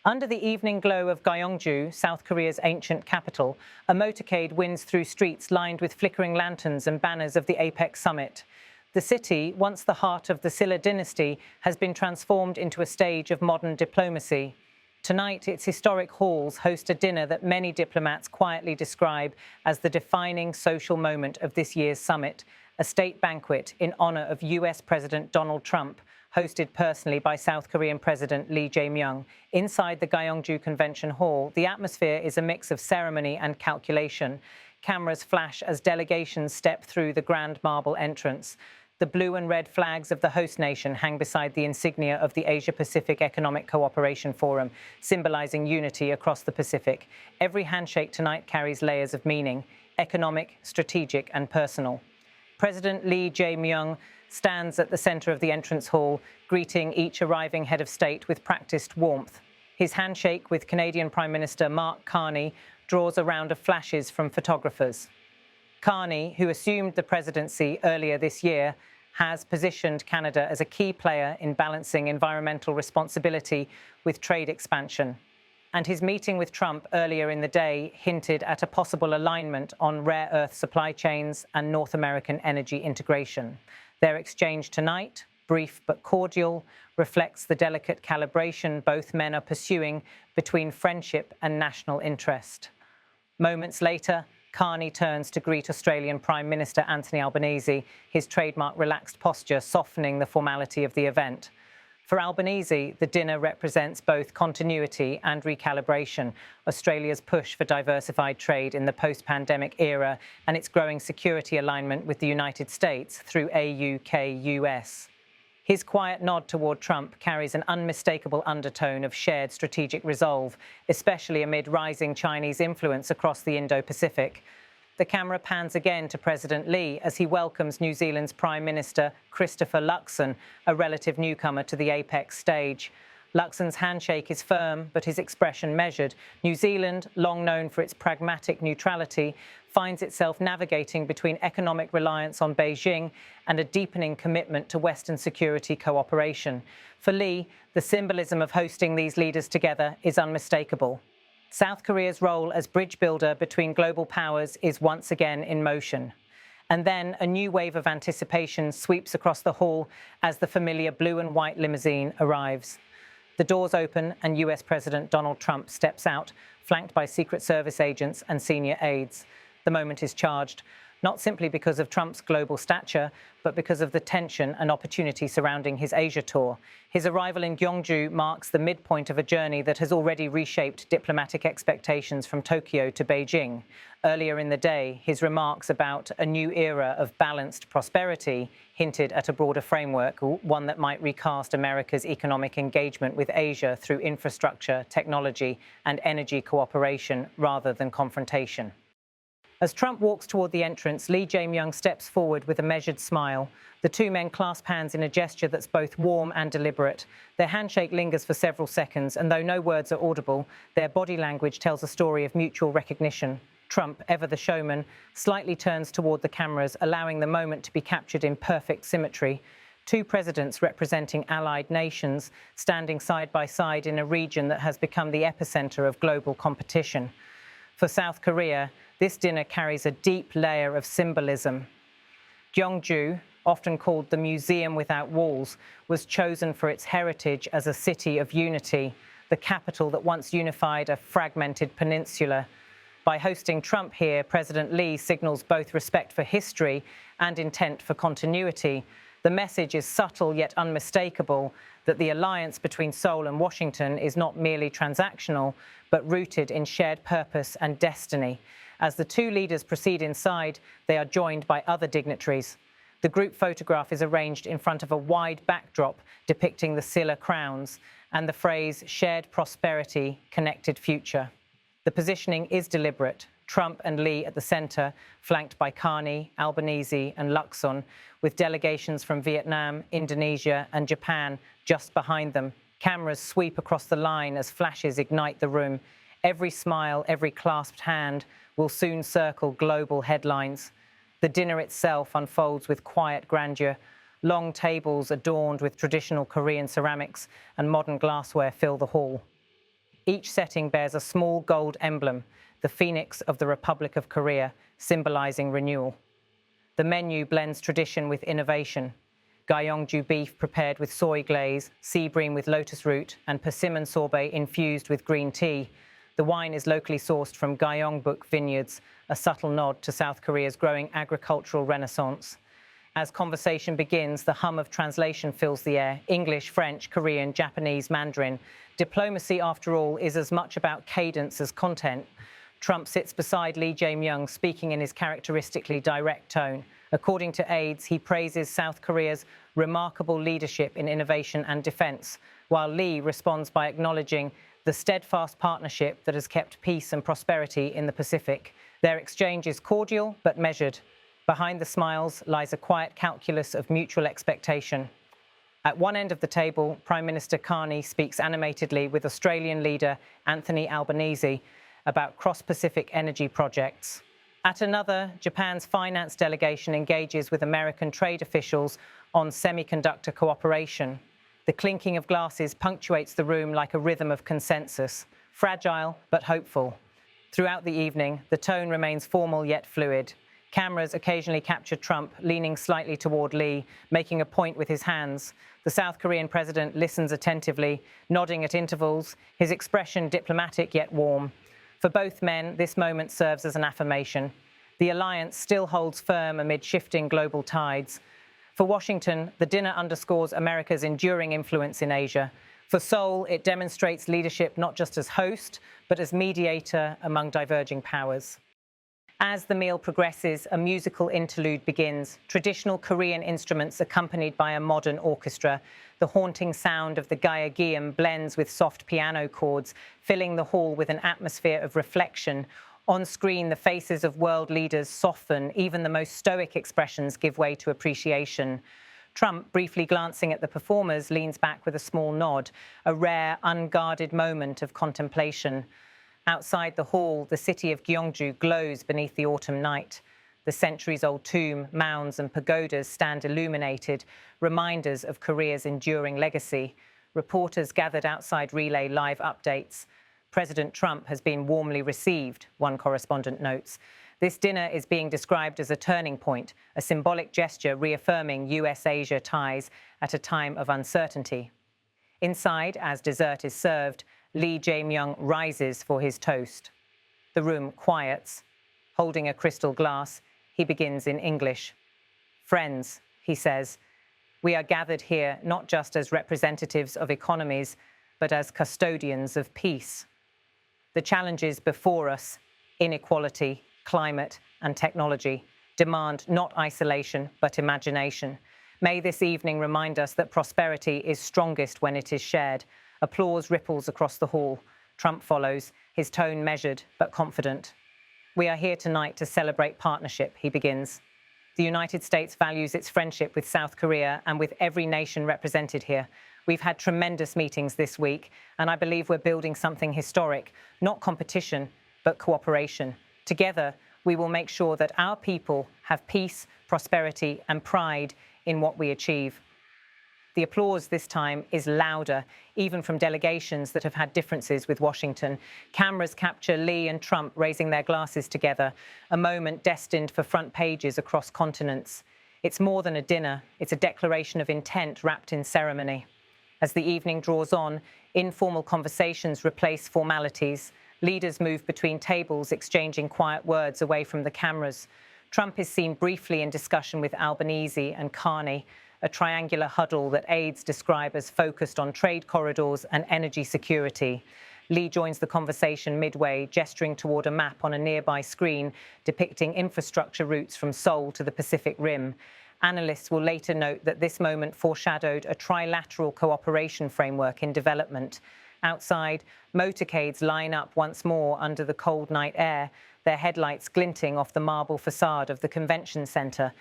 Under the evening glow of Gyeongju, South Korea's ancient capital, a motorcade winds through streets lined with flickering lanterns and banners of the APEC Summit. The city, once the heart of the Silla dynasty, has been transformed into a stage of modern diplomacy. Tonight, its historic halls host a dinner that many diplomats quietly describe as the defining social moment of this year's summit, a state banquet in honor of US President Donald Trump, hosted personally by South Korean President Lee Jae-myung. Inside the Gyeongju Convention Hall, the atmosphere is a mix of ceremony and calculation. Cameras flash as delegations step through the grand marble entrance. The blue and red flags of the host nation hang beside the insignia of the Asia-Pacific Economic Cooperation Forum, symbolizing unity across the Pacific. Every handshake tonight carries layers of meaning: economic, strategic, and personal. President Lee Jae-myung stands at the center of the entrance hall, greeting each arriving head of state with practiced warmth. His handshake with Canadian Prime Minister Mark Carney draws a round of flashes from photographers. Carney, who assumed the presidency earlier this year, has positioned Canada as a key player in balancing environmental responsibility with trade expansion. And his meeting with Trump earlier in the day hinted at a possible alignment on rare earth supply chains and North American energy integration. Their exchange tonight, brief but cordial, reflects the delicate calibration both men are pursuing between friendship and national interest. Moments later, Carney turns to greet Australian Prime Minister Anthony Albanese, his trademark relaxed posture softening the formality of the event. For Albanese, the dinner represents both continuity and recalibration, Australia's push for diversified trade in the post-pandemic era and its growing security alignment with the United States through AUKUS. His quiet nod toward Trump carries an unmistakable undertone of shared strategic resolve, especially amid rising Chinese influence across the Indo-Pacific. The camera pans again to President Lee as he welcomes New Zealand's Prime Minister Christopher Luxon, a relative newcomer to the APEC stage. Luxon's handshake is firm, but his expression measured. New Zealand, long known for its pragmatic neutrality, finds itself navigating between economic reliance on Beijing and a deepening commitment to Western security cooperation. For Lee, the symbolism of hosting these leaders together is unmistakable. South Korea's role as bridge builder between global powers is once again in motion. And then a new wave of anticipation sweeps across the hall as the familiar blue and white limousine arrives. The doors open and US President Donald Trump steps out, flanked by Secret Service agents and senior aides. The moment is charged, not simply because of Trump's global stature, but because of the tension and opportunity surrounding his Asia tour. His arrival in Gyeongju marks the midpoint of a journey that has already reshaped diplomatic expectations from Tokyo to Beijing. Earlier in the day, his remarks about a new era of balanced prosperity hinted at a broader framework, one that might recast America's economic engagement with Asia through infrastructure, technology, and energy cooperation rather than confrontation. As Trump walks toward the entrance, Lee Jae-myung steps forward with a measured smile. The two men clasp hands in a gesture that's both warm and deliberate. Their handshake lingers for several seconds, and though no words are audible, their body language tells a story of mutual recognition. Trump, ever the showman, slightly turns toward the cameras, allowing the moment to be captured in perfect symmetry. Two presidents representing allied nations standing side by side in a region that has become the epicenter of global competition. For South Korea, this dinner carries a deep layer of symbolism. Gyeongju, often called the Museum Without Walls, was chosen for its heritage as a city of unity, the capital that once unified a fragmented peninsula. By hosting Trump here, President Lee signals both respect for history and intent for continuity. The message is subtle yet unmistakable that the alliance between Seoul and Washington is not merely transactional, but rooted in shared purpose and destiny. As the two leaders proceed inside, they are joined by other dignitaries. The group photograph is arranged in front of a wide backdrop depicting the Silla crowns and the phrase "shared prosperity, connected future." The positioning is deliberate. Trump and Lee at the center, flanked by Carney, Albanese, and Luxon, with delegations from Vietnam, Indonesia, and Japan just behind them. Cameras sweep across the line as flashes ignite the room. Every smile, every clasped hand will soon circle global headlines. The dinner itself unfolds with quiet grandeur. Long tables adorned with traditional Korean ceramics and modern glassware fill the hall. Each setting bears a small gold emblem, the phoenix of the Republic of Korea, symbolizing renewal. The menu blends tradition with innovation. Gyeongju beef prepared with soy glaze, sea bream with lotus root, and persimmon sorbet infused with green tea. The wine is locally sourced from Gyeongbuk vineyards, a subtle nod to South Korea's growing agricultural renaissance. As conversation begins, the hum of translation fills the air: English, French, Korean, Japanese, Mandarin. Diplomacy, after all, is as much about cadence as content. Trump sits beside Lee Jae-myung, speaking in his characteristically direct tone. According to aides, he praises South Korea's remarkable leadership in innovation and defense, while Lee responds by acknowledging the steadfast partnership that has kept peace and prosperity in the Pacific. Their exchange is cordial but measured. Behind the smiles lies a quiet calculus of mutual expectation. At one end of the table, Prime Minister Carney speaks animatedly with Australian leader Anthony Albanese about cross-Pacific energy projects. At another, Japan's finance delegation engages with American trade officials on semiconductor cooperation. The clinking of glasses punctuates the room like a rhythm of consensus, fragile but hopeful. Throughout the evening, the tone remains formal yet fluid. Cameras occasionally capture Trump leaning slightly toward Lee, making a point with his hands. The South Korean president listens attentively, nodding at intervals, his expression diplomatic yet warm. For both men, this moment serves as an affirmation. The alliance still holds firm amid shifting global tides. For Washington, the dinner underscores America's enduring influence in Asia. For Seoul, it demonstrates leadership not just as host, but as mediator among diverging powers. As the meal progresses, a musical interlude begins, traditional Korean instruments accompanied by a modern orchestra. The haunting sound of the gyeonggi blends with soft piano chords, filling the hall with an atmosphere of reflection. On screen, the faces of world leaders soften, even the most stoic expressions give way to appreciation. Trump, briefly glancing at the performers, leans back with a small nod, a rare, unguarded moment of contemplation. Outside the hall, the city of Gyeongju glows beneath the autumn night. The centuries-old tomb, mounds and pagodas stand illuminated, reminders of Korea's enduring legacy. Reporters gathered outside relay live updates. President Trump has been warmly received, one correspondent notes. This dinner is being described as a turning point, a symbolic gesture reaffirming US-Asia ties at a time of uncertainty. Inside, as dessert is served, Lee Jae-myung rises for his toast. The room quiets. Holding a crystal glass, he begins in English. "Friends," he says, "we are gathered here not just as representatives of economies, but as custodians of peace. The challenges before us, inequality, climate, and technology, demand not isolation, but imagination. May this evening remind us that prosperity is strongest when it is shared." Applause ripples across the hall. Trump follows, his tone measured but confident. "We are here tonight to celebrate partnership," he begins. "The United States values its friendship with South Korea and with every nation represented here. We've had tremendous meetings this week, and I believe we're building something historic, not competition, but cooperation. Together, we will make sure that our people have peace, prosperity, and pride in what we achieve." The applause this time is louder, even from delegations that have had differences with Washington. Cameras capture Lee and Trump raising their glasses together, a moment destined for front pages across continents. It's more than a dinner, it's a declaration of intent wrapped in ceremony. As the evening draws on, informal conversations replace formalities. Leaders move between tables, exchanging quiet words away from the cameras. Trump is seen briefly in discussion with Albanese and Carney, a triangular huddle that aides describe as focused on trade corridors and energy security. Lee joins the conversation midway, gesturing toward a map on a nearby screen depicting infrastructure routes from Seoul to the Pacific Rim. Analysts will later note that this moment foreshadowed a trilateral cooperation framework in development. Outside, motorcades line up once more under the cold night air, their headlights glinting off the marble facade of the convention center.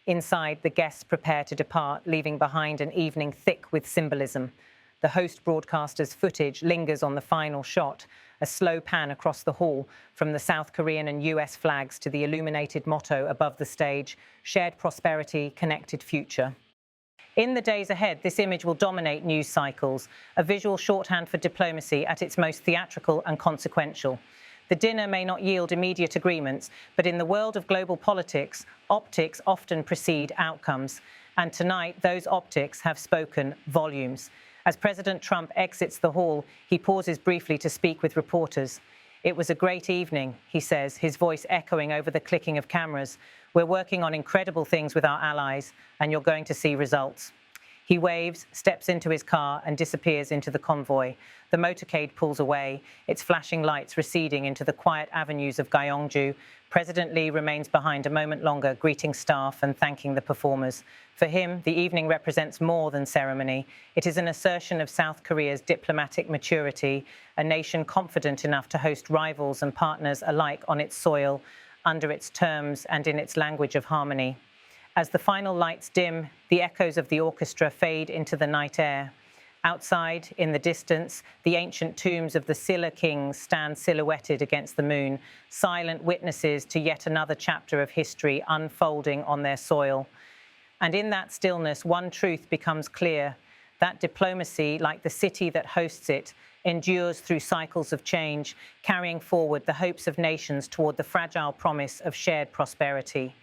Inside, the guests prepare to depart, leaving behind an evening thick with symbolism. The host broadcaster's footage lingers on the final shot, a slow pan across the hall from the South Korean and US flags to the illuminated motto above the stage, "Shared Prosperity, Connected Future." In the days ahead, this image will dominate news cycles, a visual shorthand for diplomacy at its most theatrical and consequential. The dinner may not yield immediate agreements, but in the world of global politics, optics often precede outcomes. And tonight, those optics have spoken volumes. As President Trump exits the hall, he pauses briefly to speak with reporters. "It was a great evening," he says, his voice echoing over the clicking of cameras. "We're working on incredible things with our allies, and you're going to see results." He waves, steps into his car, and disappears into the convoy. The motorcade pulls away, its flashing lights receding into the quiet avenues of Gyeongju. President Lee remains behind a moment longer, greeting staff and thanking the performers. For him, the evening represents more than ceremony. It is an assertion of South Korea's diplomatic maturity, a nation confident enough to host rivals and partners alike on its soil, under its terms, and in its language of harmony. As the final lights dim, the echoes of the orchestra fade into the night air. Outside, in the distance, the ancient tombs of the Silla kings stand silhouetted against the moon, silent witnesses to yet another chapter of history unfolding on their soil. And in that stillness, one truth becomes clear: that diplomacy, like the city that hosts it, endures through cycles of change, carrying forward the hopes of nations toward the fragile promise of shared prosperity.